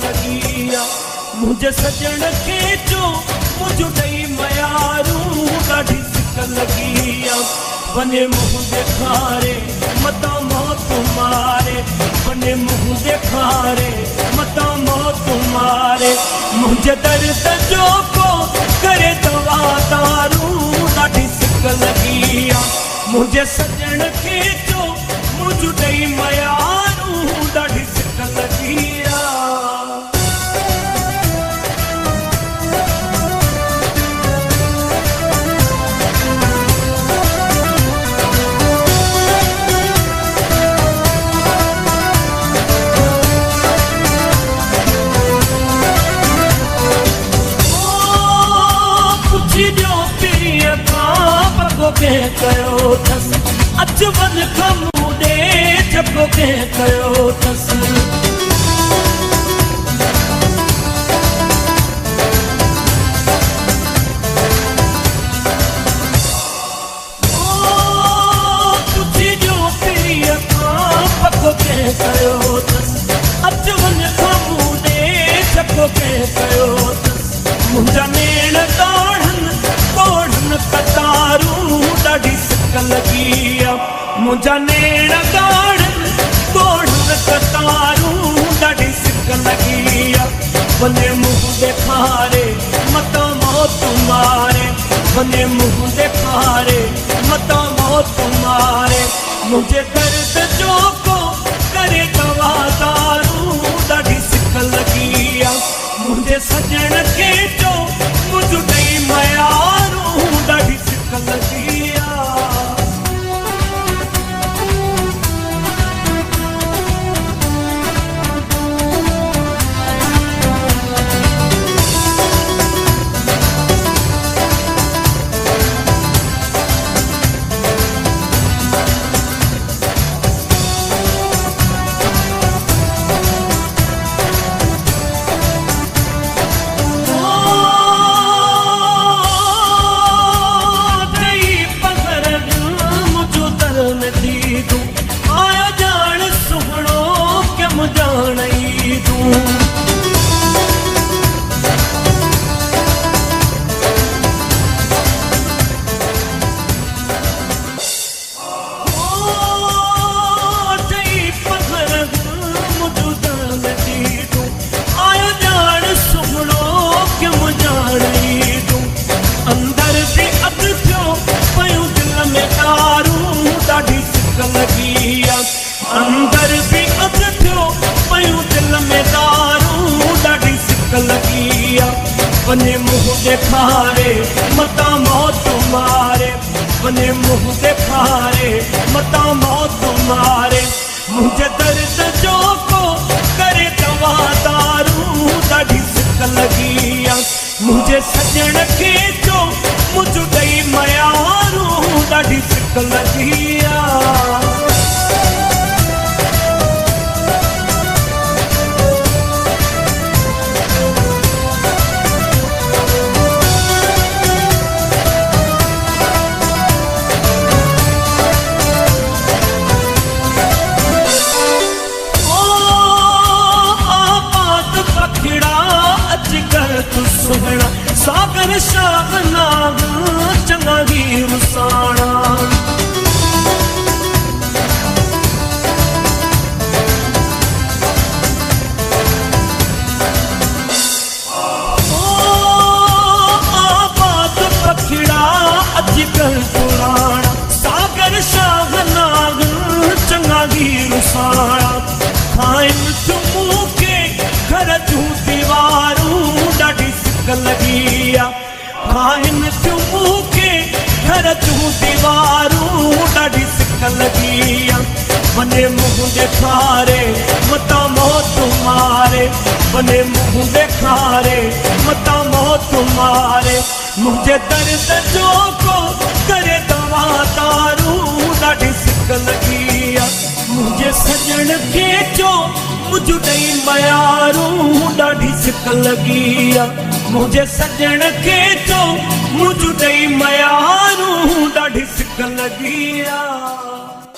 लगी आ मुझे सजण खे चो मुझ ॾेई मयारू ॾाढी सिक लगी आ वञे मुंहुं ॾेखारे मतां मौत मारे वञे मुंहुं ॾेखारे मतां मौत मारे मुंहिंजे दर्द जो को करे दवा दारू ॾाढी सिक लगी आ मुझे सजण खे चो मुझ ॾेई मयारू ॾाढी सिक लगी आ कंहिं कयो अथसि अच वञ खां मूं ॾे जेको कंहिं कयो अथसि पुछिजो पीअ खां पको कंहिं कयो अथसि अच वञ खां मूं ॾे जेको कंहिं कयो अथसि मुंहिंजा नेण तोड़न कतारू ॾाढी सिक लगी आ मुंहिंजा नेण तोड़न कतारू ॾाढी सिक लगी आ वञे मुंहुं ॾेखारे मतां मौत मारे वञे मुंहुं ॾेखारे मतां मौत मारे मुंहिंजे दर्द जो को करे दवा दारू ॾाढी सिक लगी आ मुंहिंजे सजण खे चो मुझ ॾेई मयारू ॾाढी सिक लगी आ अंदर भी अध थियो पयूं दिल में दारू ॾाढी सिक लगी आ वञे मुंहुं ॾेखारे मतां मौत मारे वञे मुंहुं ॾेखारे मतां मौत मारे मुंहिंजे दर्द जो को करे दवा दारू ॾाढी सिक लगी आ मुंहिंजे सजण खे चो मुझ ॾेई मयारू ॾाढी सिक लगी आ सुहिणा सागर शाह नाग चङा वीर साणा आबाद पखिड़ा अॼुकल्ह पुराणा सागर शाह नाग चङा वीर साणा खाइनि चुमू के घर जूं दीवारूं ॾाढी सिक लगी आ खाइनि चुमू के घर जूं दीवारूं ॾाढी सिक लगी आ वञे मुंहुं ॾेखारे मतां मौत मारे वञे मुंहुं ॾेखारे मतां मौत मारे मुंहिंजे दर्द जो को करे दवा दारू ॾाढी सिक लगी आ मुंहिंजे सजण खे चो मुझ ॾेई मयारू ॾाढी सिक लगी आ मुंहिंजे सजण खे चो मुझ ॾेई मयारू ॾाढी सिक लगी आ